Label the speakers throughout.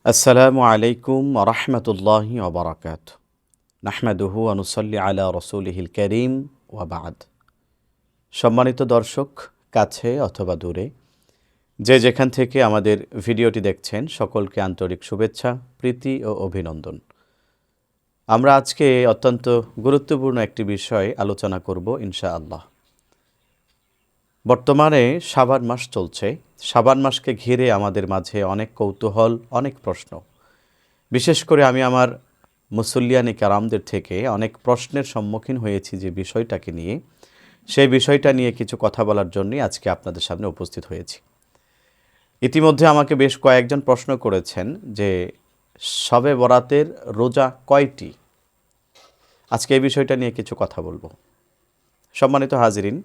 Speaker 1: আসসালামু আলাইকুম রহমতুল্লাহি ওবরাকাত নাহমাদুহু ওয়া নুসাল্লি আলা রসুলিহিল করিম ওয়া বাদ। সম্মানিত দর্শক, কাছে অথবা দূরে যে যেখান থেকে আমাদের ভিডিওটি দেখছেন, সকলকে আন্তরিক শুভেচ্ছা, প্রীতি ও অভিনন্দন। আমরা আজকে অত্যন্ত গুরুত্বপূর্ণ একটি বিষয় আলোচনা করব ইনশাআল্লাহ। বর্তমানে শাবান মাস চলছে। শাবান মাসকে ঘিরে আমাদের মাঝে অনেক কৌতূহল, অনেক প্রশ্ন। বিশেষ করে আমি আমার মুসল্লিয়ানি কারামদের থেকে অনেক প্রশ্নের সম্মুখীন হয়েছি যে বিষয়টাকে নিয়ে, সেই বিষয়টা নিয়ে কিছু কথা বলার জন্যই আজকে আপনাদের সামনে উপস্থিত হয়েছি। ইতিমধ্যে আমাকে বেশ কয়েকজন প্রশ্ন করেছেন যে শবে বরাতের রোজা কয়টি। আজকে এই বিষয়টা নিয়ে কিছু কথা বলবো। সম্মানিত হাজিরিন,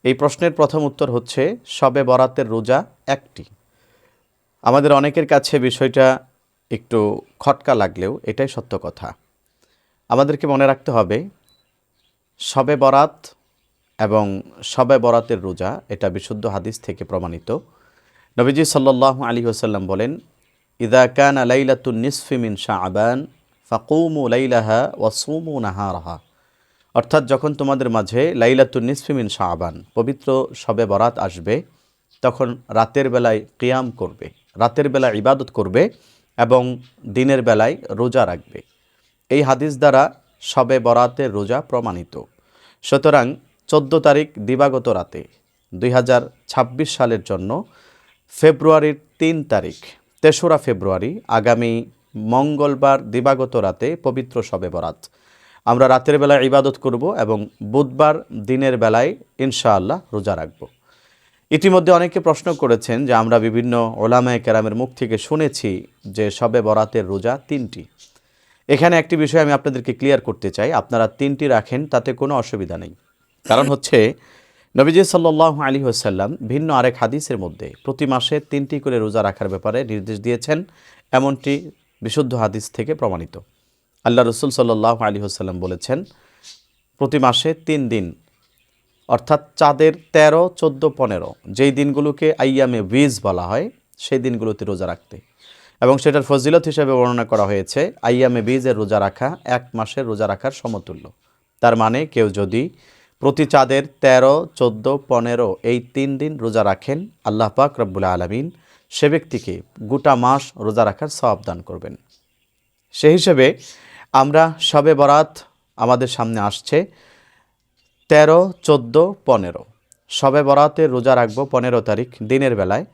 Speaker 1: এই প্রশ্নের প্রথম উত্তর হচ্ছে শবে বরাতের রোজা একটি। আমাদের অনেকের কাছে বিষয়টা একটু খটকা লাগলেও এটাই সত্য কথা। আমাদেরকে মনে রাখতে হবে, শবে বরাত এবং শবে বরাতের রোজা এটা বিশুদ্ধ হাদিস থেকে প্রমাণিত। নবীজি সাল্লাল্লাহু আলাইহি ওয়াসাল্লাম বলেন, ইযা কানা লাইলাতুন নিসফি মিন শাবান ফাকুমু লাইলাহা ওয়া সুমু নাহারাহা। অর্থাৎ যখন তোমাদের মাঝে লাইলাতুন নিসফি মিন শাবান, পবিত্র শবে বরাত আসবে, তখন রাতের বেলায় কিয়াম করবে, রাতের বেলায় ইবাদত করবে এবং দিনের বেলায় রোজা রাখবে। এই হাদিস দ্বারা শবে বরাতের রোজা প্রমাণিত। সুতরাং 14 তারিখ দিবাগত রাতে 2026 সালের জন্য ফেব্রুয়ারির 3 তারিখ 3রা ফেব্রুয়ারি আগামী মঙ্গলবার দিবাগত রাতে পবিত্র শবে বরাত। আমরা রাতের বেলায় ইবাদত করব এবং বুধবার দিনের বেলায় ইনশাআল্লাহ রোজা রাখব। ইতিমধ্যে অনেকে প্রশ্ন করেছেন যে আমরা বিভিন্ন ওলামায়ে কেরামের মুখ থেকে শুনেছি যে শবে বরাতের রোজা 3টি। এখানে একটি বিষয় আমি আপনাদেরকে ক্লিয়ার করতে চাই, আপনারা 3টি রাখেন তাতে কোনো অসুবিধা নেই। কারণ হচ্ছে নবীজি সাল্লাল্লাহু আলাইহি ওয়াসাল্লাম ভিন্ন আরেক হাদিসের মধ্যে প্রতি মাসে 3টি করে রোজা রাখার ব্যাপারে নির্দেশ দিয়েছেন, এমনটি বিশুদ্ধ হাদিস থেকে প্রমাণিত। আল্লাহ রসুল সাল্লাল্লাহু আলাইহি ওয়াসাল্লাম বলেছেন, প্রতি মাসে 3 দিন, অর্থাৎ চাঁদের 13, 14, 15 যেই দিনগুলোকে আইয়ামে বীজ বলা হয়, সেই দিনগুলোতে রোজা রাখতে। এবং সেটার ফজিলত হিসেবে বর্ণনা করা হয়েছে আইয়ামে বীজের রোজা রাখা 1 মাসের রোজা রাখার সমতুল্য। তার মানে কেউ যদি প্রতি চাঁদের 13, 14, 15 এই 3 দিন রোজা রাখেন, আল্লাহ পাক রব্বুল আলামিন সে ব্যক্তিকে গোটা মাস রোজা রাখার সওয়াব দান করবেন। সেই হিসেবে আমরা শবে বরাত আমাদের সামনে আসছে 13, 14, 15। শবে বরাতের রোজা রাখবো 15 তারিখ দিনের বেলায়।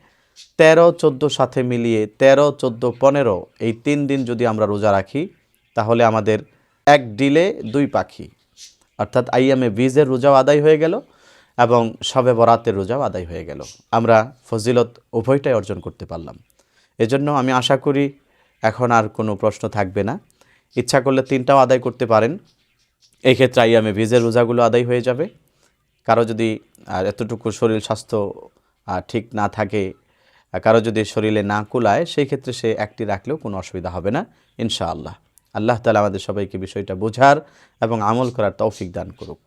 Speaker 1: 13, 14 সাথে মিলিয়ে 13, 14, 15 এই 3 দিন যদি আমরা রোজা রাখি, তাহলে আমাদের এক ডিলে 2 পাখি, অর্থাৎ আইয়ামে বীজের রোজাও আদায় হয়ে গেল এবং শবে বরাতের রোজাও আদায় হয়ে গেল। আমরা ফজিলত উভয়টাই অর্জন করতে পারলাম। এজন্য আমি আশা করি এখন আর কোনো প্রশ্ন থাকবে না। ইচ্ছা করলে 3টাও আদায় করতে পারেন। এই ক্ষেত্রে আইয়ামে বীজের রোজাগুলো আদায় হয়ে যাবে। কারো যদি এতটুকু শরীর স্বাস্থ্য ঠিক না থাকে, কারো যদি শরীরে না কুলায়, সেই ক্ষেত্রে সে একটি রাখলেও কোনো অসুবিধা হবে না ইনশাআল্লাহ। আল্লাহ তাআলা আমাদের সবাইকে বিষয়টা বোঝার এবং আমল করার তৌফিক দান করুক।